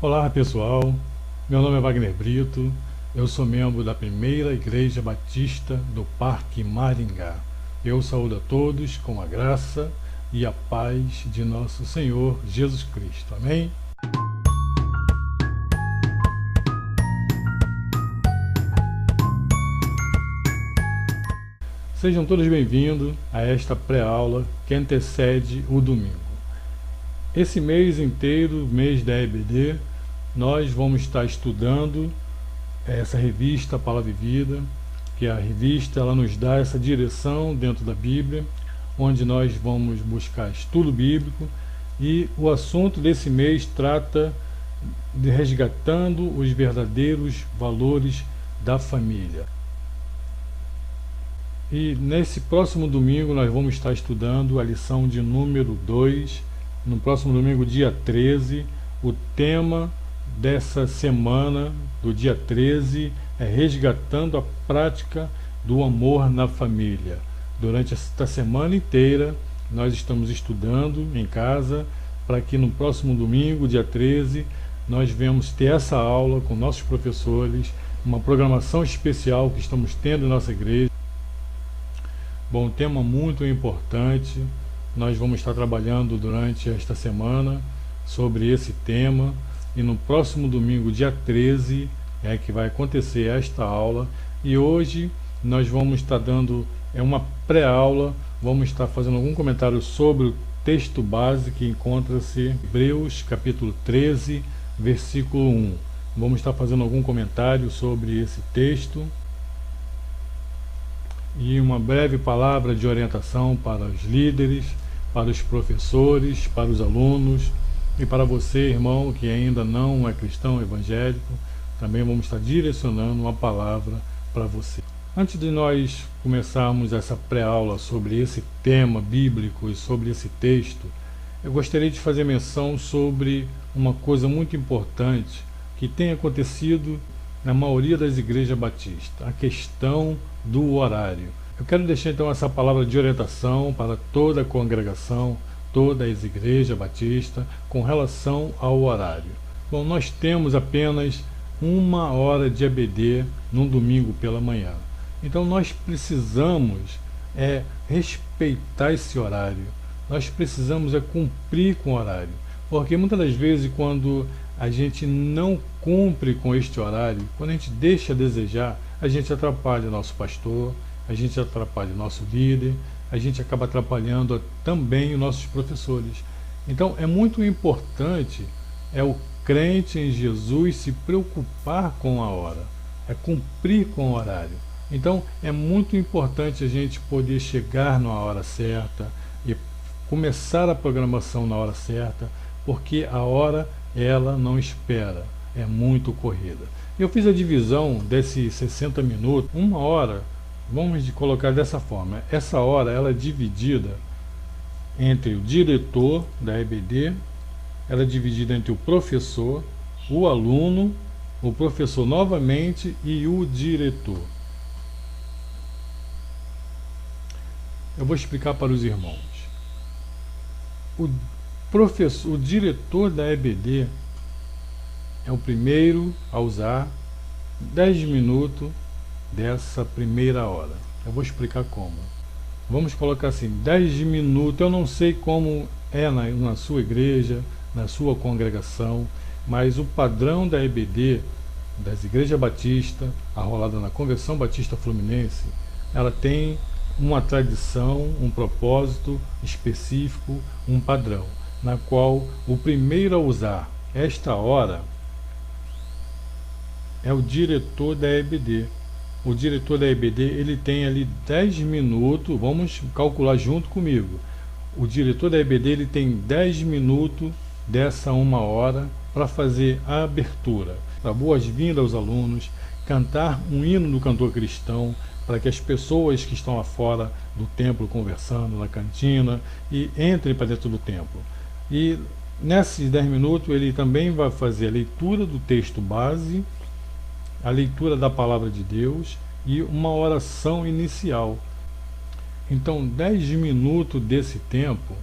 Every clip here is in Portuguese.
Olá pessoal, meu nome é Wagner Brito, eu sou membro da Primeira Igreja Batista do Parque Maringá. Eu saúdo a todos com a graça e a paz de nosso Senhor Jesus Cristo. Amém? Sejam todos bem-vindos a esta pré-aula que antecede o domingo. Esse mês inteiro, mês da EBD, nós vamos estar estudando essa revista Palavra e Vida, que a revista ela nos dá essa direção dentro da Bíblia, onde nós vamos buscar estudo bíblico, e o assunto desse mês trata de resgatando os verdadeiros valores da família. E nesse próximo domingo nós vamos estar estudando a lição de número 2, no próximo domingo, dia 13, o tema dessa semana, do dia 13, é resgatando a prática do amor na família. Durante esta semana inteira, nós estamos estudando em casa, para que no próximo domingo, dia 13, nós venhamos ter essa aula com nossos professores, uma programação especial que estamos tendo em nossa igreja. Bom, um tema muito importante. Nós vamos estar trabalhando durante esta semana sobre esse tema, e no próximo domingo, dia 13, é que vai acontecer esta aula. E hoje nós vamos estar dando uma pré-aula, vamos estar fazendo algum comentário sobre o texto base que encontra-se em Hebreus capítulo 13, versículo 1. Vamos estar fazendo algum comentário sobre esse texto e uma breve palavra de orientação para os líderes, para os professores, para os alunos e para você, irmão, que ainda não é cristão evangélico. Também vamos estar direcionando uma palavra para você. Antes de nós começarmos essa pré-aula sobre esse tema bíblico e sobre esse texto, eu gostaria de fazer menção sobre uma coisa muito importante que tem acontecido na maioria das igrejas batistas, a questão do horário. Eu quero deixar então essa palavra de orientação para toda a congregação, toda a igreja batista, com relação ao horário. Bom, nós temos apenas 1 hora de EBD num domingo pela manhã. Então nós precisamos respeitar esse horário. Nós precisamos cumprir com o horário. Porque muitas das vezes quando a gente não cumpre com este horário, quando a gente deixa a desejar, a gente atrapalha o nosso pastor, a gente atrapalha o nosso líder, a gente acaba atrapalhando também os nossos professores. Então é muito importante o crente em Jesus se preocupar com a hora, cumprir com o horário. Então é muito importante a gente poder chegar na hora certa e começar a programação na hora certa, porque a hora ela não espera, é muito corrida. Eu fiz a divisão desses 60 minutos, 1 hora, vamos colocar dessa forma. Essa hora ela é dividida entre o diretor da EBD, ela é dividida entre o professor, o aluno, o professor novamente e o diretor. Eu vou explicar para os irmãos. O diretor da EBD é o primeiro a usar 10 minutos dessa primeira hora. Eu vou explicar como. Vamos colocar assim, 10 minutos. Eu não sei como é na sua igreja, na sua congregação, mas o padrão da EBD, das igrejas batistas, arrolada na Convenção Batista Fluminense, ela tem uma tradição, um propósito específico, um padrão, na qual o primeiro a usar esta hora é o diretor da EBD. O diretor da EBD, ele tem ali 10 minutos, vamos calcular junto comigo. O diretor da EBD, ele tem 10 minutos dessa 1 hora para fazer a abertura, para boas-vindas aos alunos, cantar um hino do cantor cristão, para que as pessoas que estão lá fora do templo conversando na cantina e entrem para dentro do templo. E nesses 10 minutos ele também vai fazer a leitura do texto base, a leitura da palavra de Deus e uma oração inicial. Então 10 minutos desse tempo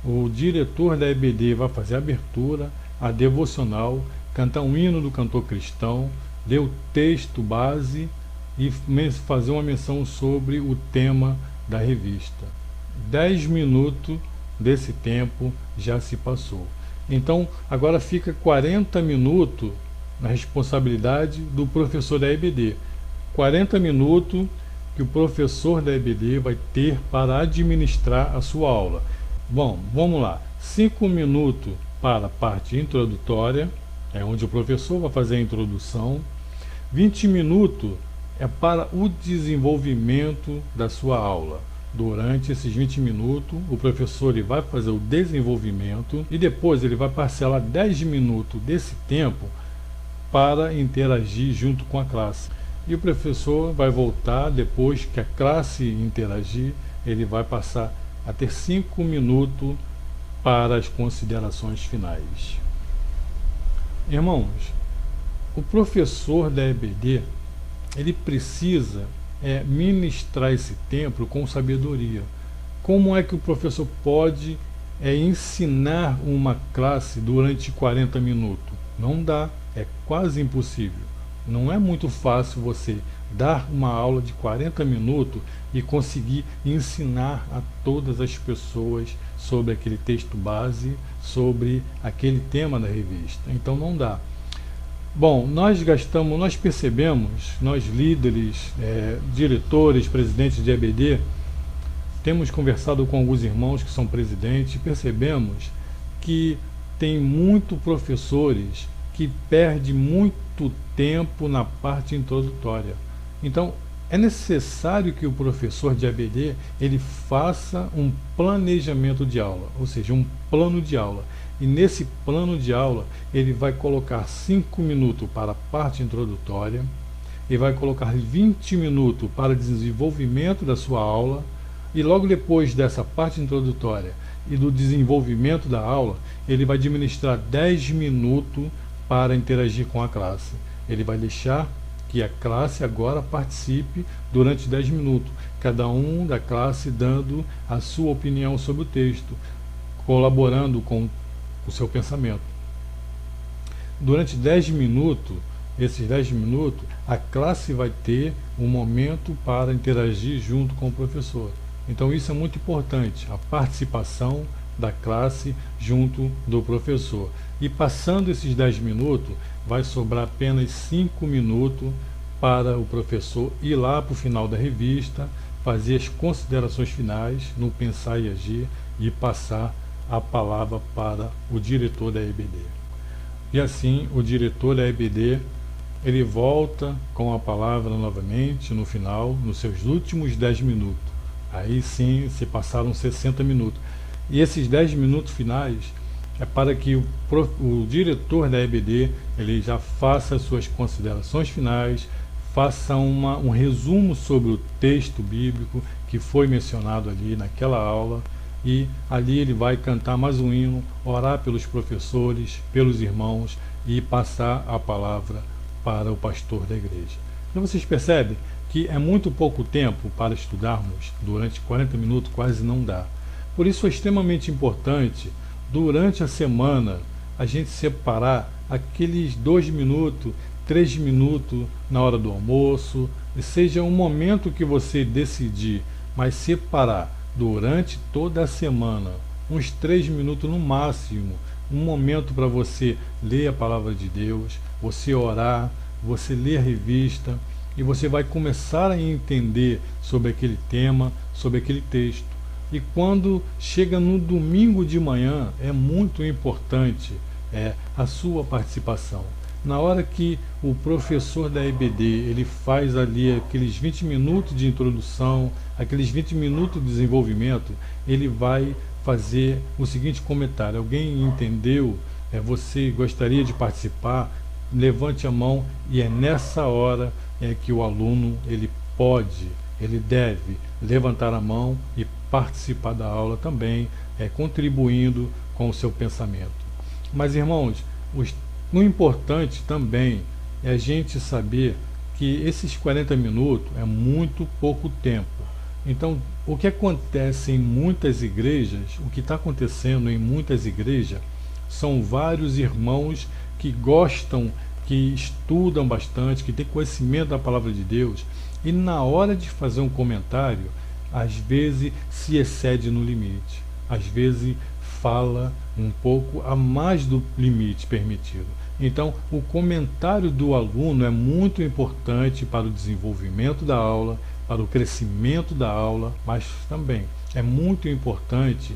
o diretor da EBD vai fazer a abertura, a devocional cantar um hino do cantor cristão, ler o texto base e fazer uma menção sobre o tema da revista. 10 minutos desse tempo já se passou. Então, agora fica 40 minutos na responsabilidade do professor da EBD. 40 minutos que o professor da EBD vai ter para administrar a sua aula. Bom, vamos lá. 5 minutos para a parte introdutória, é onde o professor vai fazer a introdução. 20 minutos é para o desenvolvimento da sua aula. Durante esses 20 minutos, o professor ele vai fazer o desenvolvimento e depois ele vai parcelar 10 minutos desse tempo para interagir junto com a classe. E o professor vai voltar, depois que a classe interagir, ele vai passar a ter 5 minutos para as considerações finais. Irmãos, o professor da EBD, ele precisa ministrar esse tempo com sabedoria. Como é que o professor pode ensinar uma classe durante 40 minutos? Não dá, é quase impossível. Não é muito fácil você dar uma aula de 40 minutos e conseguir ensinar a todas as pessoas sobre aquele texto base, sobre aquele tema da revista. Então não dá. Bom, nós percebemos, nós líderes, diretores, presidentes de EBD, temos conversado com alguns irmãos que são presidentes e percebemos que tem muitos professores que perdem muito tempo na parte introdutória. Então, é necessário que o professor de EBD ele faça um planejamento de aula, ou seja, um plano de aula. E nesse plano de aula, ele vai colocar 5 minutos para a parte introdutória, ele vai colocar 20 minutos para o desenvolvimento da sua aula, e logo depois dessa parte introdutória e do desenvolvimento da aula, ele vai administrar 10 minutos para interagir com a classe. Ele vai deixar que a classe agora participe durante 10 minutos, cada um da classe dando a sua opinião sobre o texto, colaborando com o seu pensamento. Durante 10 minutos, esses 10 minutos, a classe vai ter um momento para interagir junto com o professor. Então isso é muito importante, a participação da classe junto do professor. E passando esses 10 minutos, vai sobrar apenas 5 minutos para o professor ir lá para o final da revista, fazer as considerações finais no Pensar e Agir e passar a palavra para o diretor da EBD. E assim, o diretor da EBD, ele volta com a palavra novamente no final, nos seus últimos 10 minutos. Aí sim, se passaram 60 minutos. E esses 10 minutos finais é para que o diretor da EBD ele já faça as suas considerações finais, faça um resumo sobre o texto bíblico que foi mencionado ali naquela aula, e ali ele vai cantar mais um hino, orar pelos professores, pelos irmãos e passar a palavra para o pastor da igreja. Então vocês percebem que é muito pouco tempo para estudarmos, durante 40 minutos quase não dá. Por isso é extremamente importante, durante a semana, a gente separar aqueles 2 minutos, 3 minutos na hora do almoço, seja um momento que você decidir, mas separar durante toda a semana, uns 3 minutos no máximo, um momento para você ler a palavra de Deus, você orar, você ler a revista, e você vai começar a entender sobre aquele tema, sobre aquele texto. E quando chega no domingo de manhã, é muito importante a sua participação. Na hora que o professor da EBD ele faz ali aqueles 20 minutos de introdução, aqueles 20 minutos de desenvolvimento, ele vai fazer o seguinte comentário: alguém entendeu? Você gostaria de participar? Levante a mão, e é nessa hora que o aluno ele deve levantar a mão e participar da aula também, contribuindo com o seu pensamento. Mas irmãos, o importante também é a gente saber que esses 40 minutos é muito pouco tempo. Então, o que acontece em muitas igrejas, o que está acontecendo em muitas igrejas, são vários irmãos que gostam, que estudam bastante, que têm conhecimento da palavra de Deus, e na hora de fazer um comentário, às vezes se excede no limite, às vezes fala um pouco a mais do limite permitido. Então, o comentário do aluno é muito importante para o desenvolvimento da aula, para o crescimento da aula, mas também é muito importante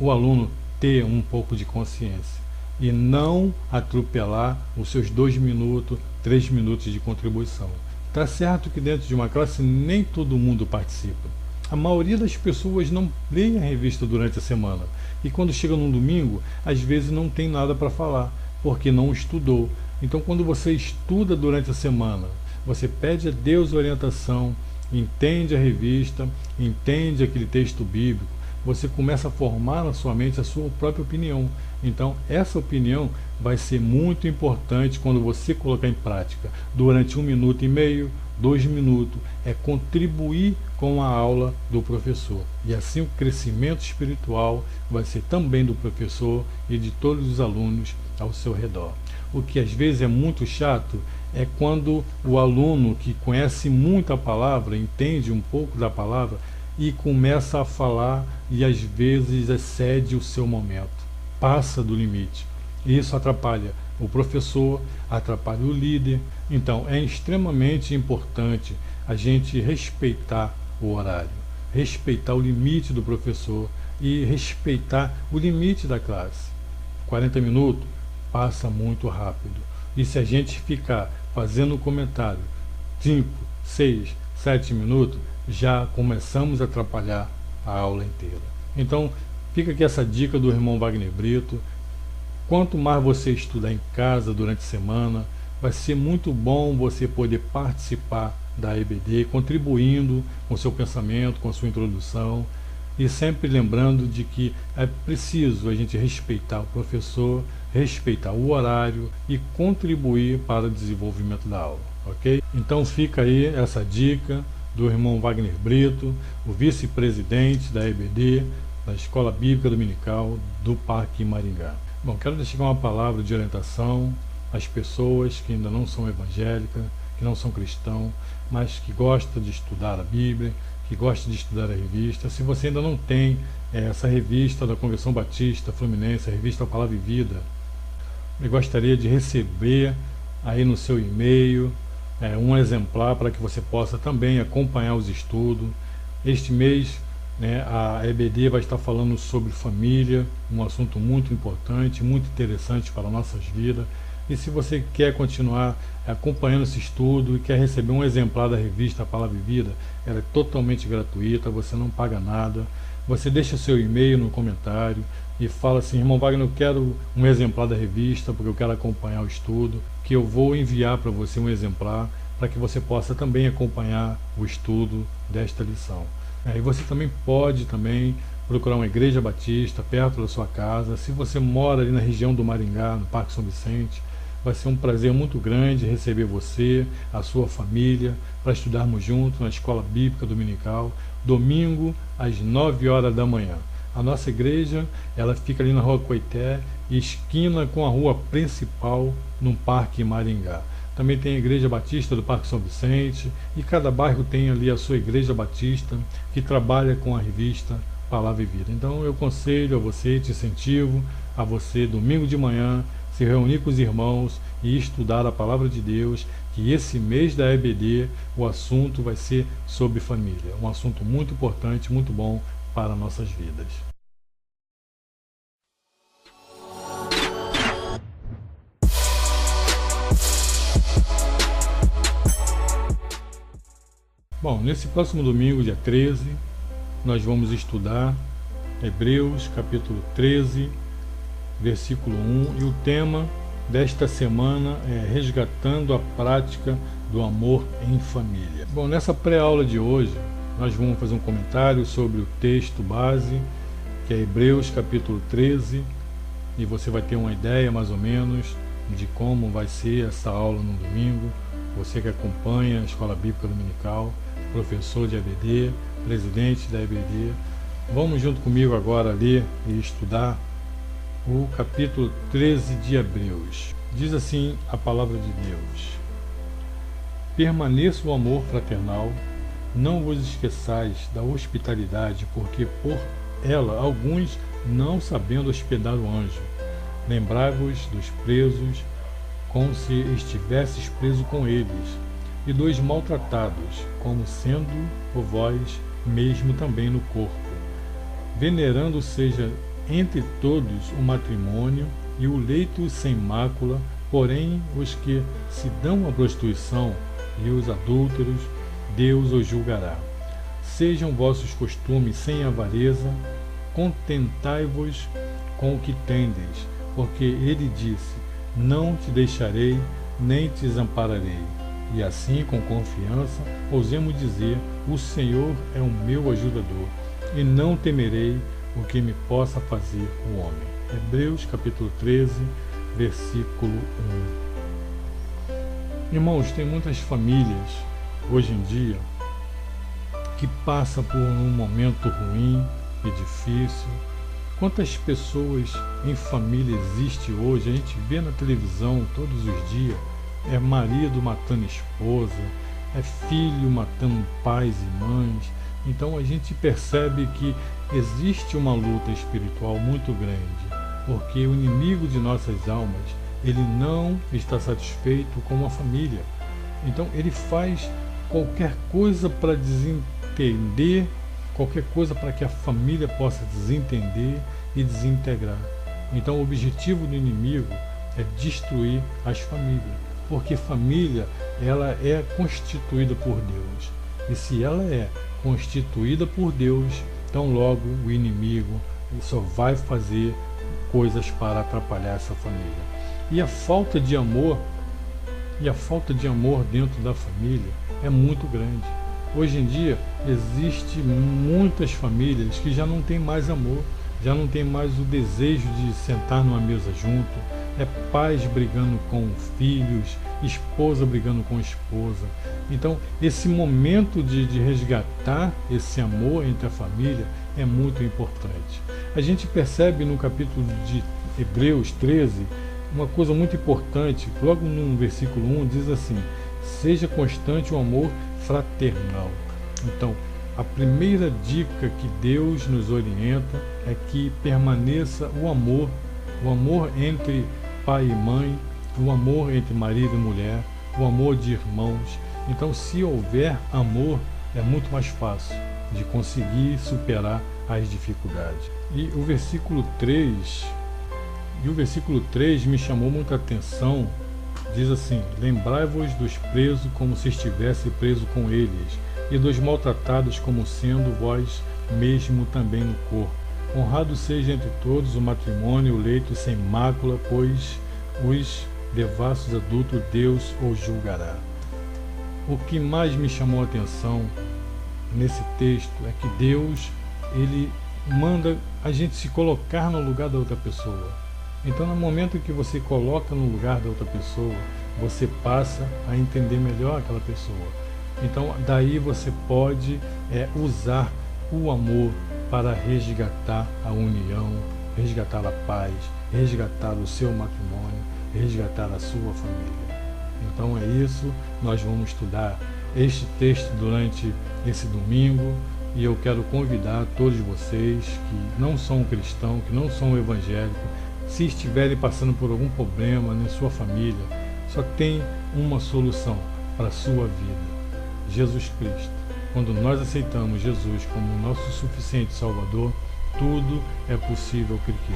o aluno ter um pouco de consciência e não atropelar os seus 2 minutos, 3 minutos de contribuição. Tá certo que dentro de uma classe nem todo mundo participa. A maioria das pessoas não lê a revista durante a semana e quando chega num domingo, às vezes não tem nada para falar, porque não estudou. Então, quando você estuda durante a semana, você pede a Deus orientação, entende a revista, entende aquele texto bíblico, você começa a formar na sua mente a sua própria opinião. Então, essa opinião vai ser muito importante quando você colocar em prática. Durante 1 minuto e meio, 2 minutos, é contribuir com a aula do professor. E assim o crescimento espiritual vai ser também do professor e de todos os alunos ao seu redor. O que às vezes é muito chato é quando o aluno que conhece muito a palavra, entende um pouco da palavra, e começa a falar e às vezes excede o seu momento, passa do limite. Isso atrapalha o professor, atrapalha o líder. Então é extremamente importante a gente respeitar o horário, respeitar o limite do professor e respeitar o limite da classe. 40 minutos passa muito rápido. E se a gente ficar fazendo um comentário 5, 6, 7 minutos, já começamos a atrapalhar a aula inteira. Então, fica aqui essa dica do irmão Wagner Brito. Quanto mais você estudar em casa durante a semana, vai ser muito bom você poder participar da EBD, contribuindo com o seu pensamento, com a sua introdução, e sempre lembrando de que é preciso a gente respeitar o professor, respeitar o horário e contribuir para o desenvolvimento da aula, ok? Então fica aí essa dica do irmão Wagner Brito, o vice-presidente da EBD, da Escola Bíblica Dominical do Parque Maringá. Bom, quero deixar uma palavra de orientação às pessoas que ainda não são evangélicas, que não são cristãos, mas que gostam de estudar a Bíblia, que gostam de estudar a revista. Se você ainda não tem essa revista da Convenção Batista Fluminense, a revista Palavra e Vida, eu gostaria de receber aí no seu e-mail um exemplar para que você possa também acompanhar os estudos. Este mês, a EBD vai estar falando sobre família, um assunto muito importante, muito interessante para nossas vidas. E se você quer continuar acompanhando esse estudo e quer receber um exemplar da revista Palavra e Vida, ela é totalmente gratuita, você não paga nada. Você deixa seu e-mail no comentário e fala assim: irmão Wagner, eu quero um exemplar da revista porque eu quero acompanhar o estudo, que eu vou enviar para você um exemplar para que você possa também acompanhar o estudo desta lição. E você também pode procurar uma igreja batista perto da sua casa. Se você mora ali na região do Maringá, no Parque São Vicente, vai ser um prazer muito grande receber você, a sua família, para estudarmos juntos na Escola Bíblica Dominical, domingo às 9 horas da manhã. A nossa igreja, ela fica ali na Rua Coité, esquina com a rua principal, no Parque Maringá. Também tem a Igreja Batista do Parque São Vicente, e cada bairro tem ali a sua Igreja Batista, que trabalha com a revista Palavra e Vida. Então eu aconselho a você, te incentivo a você, domingo de manhã, se reunir com os irmãos e estudar a Palavra de Deus, que esse mês da EBD o assunto vai ser sobre família. Um assunto muito importante, muito bom para nossas vidas. Bom, nesse próximo domingo, dia 13, nós vamos estudar Hebreus capítulo 13, versículo 1, e o tema desta semana é resgatando a prática do amor em família. Bom, nessa pré-aula de hoje, nós vamos fazer um comentário sobre o texto base, que é Hebreus capítulo 13, e você vai ter uma ideia mais ou menos de como vai ser essa aula no domingo. Você que acompanha a Escola Bíblica Dominical, professor de EBD, presidente da EBD, vamos junto comigo agora ler e estudar o capítulo 13 de Hebreus. Diz assim a palavra de Deus: permaneça o amor fraternal, não vos esqueçais da hospitalidade, porque por ela alguns, não sabendo hospedar o anjo, lembrai-vos dos presos, como se estivesses preso com eles, e dos maltratados, como sendo por vós mesmo também no corpo. Venerando seja entre todos o matrimônio e o leito sem mácula, porém os que se dão à prostituição e os adúlteros, Deus os julgará. Sejam vossos costumes sem avareza, contentai-vos com o que tendes, porque ele disse: não te deixarei, nem te desampararei. E assim, com confiança, ousemos dizer: o Senhor é o meu ajudador, e não temerei o que me possa fazer o homem. Hebreus capítulo 13, versículo 1. Irmãos, tem muitas famílias hoje em dia que passam por um momento ruim e difícil. Quantas pessoas em família existe hoje? A gente vê na televisão todos os dias, é marido matando esposa, é filho matando pais e mães. Então a gente percebe que existe uma luta espiritual muito grande, porque o inimigo de nossas almas, ele não está satisfeito com a família. Então ele faz qualquer coisa para desentender, qualquer coisa para que a família possa desentender e desintegrar. Então o objetivo do inimigo é destruir as famílias, porque família, ela é constituída por Deus. E se ela é constituída por Deus, então logo o inimigo só vai fazer coisas para atrapalhar essa família. E a falta de amor, dentro da família é muito grande. Hoje em dia existe muitas famílias que já não tem mais amor, já não tem mais o desejo de sentar numa mesa junto, é pais brigando com filhos, esposa brigando com esposa. Então esse momento de resgatar esse amor entre a família é muito importante. A gente percebe no capítulo de Hebreus 13 uma coisa muito importante. Logo no versículo 1 diz assim: seja constante o amor fraternal. Então a primeira dica que Deus nos orienta é que permaneça o amor entre pai e mãe, o amor entre marido e mulher, o amor de irmãos. Então, se houver amor, é muito mais fácil de conseguir superar as dificuldades. E o versículo 3 me chamou muita atenção. Diz assim: lembrai-vos dos presos como se estivesse preso com eles, e dos maltratados como sendo vós mesmo também no corpo. Honrado seja entre todos o matrimônio e o leito sem mácula, pois os devassos adultos Deus os julgará. O que mais me chamou a atenção nesse texto é que Deus, ele manda a gente se colocar no lugar da outra pessoa. Então, no momento que você coloca no lugar da outra pessoa, você passa a entender melhor aquela pessoa. Então, daí você pode usar o amor para resgatar a união, resgatar a paz, resgatar o seu matrimônio, resgatar a sua família. Então é isso, nós vamos estudar este texto durante esse domingo, e eu quero convidar todos vocês que não são cristãos, que não são evangélicos, se estiverem passando por algum problema na sua família, só tem uma solução para a sua vida: Jesus Cristo. Quando nós aceitamos Jesus como nosso suficiente Salvador, tudo é possível, porque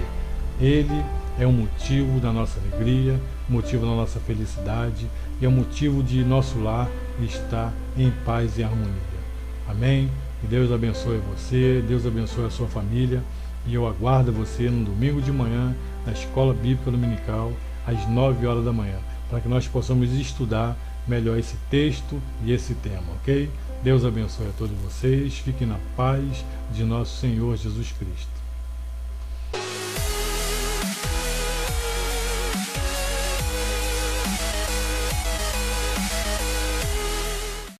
Ele é o motivo da nossa alegria, motivo da nossa felicidade, e é o motivo de nosso lar estar em paz e harmonia. Amém? Que Deus abençoe você, Deus abençoe a sua família, e eu aguardo você no domingo de manhã, na Escola Bíblica Dominical, às 9 horas da manhã, para que nós possamos estudar melhor esse texto e esse tema, ok? Deus abençoe a todos vocês, fiquem na paz de nosso Senhor Jesus Cristo.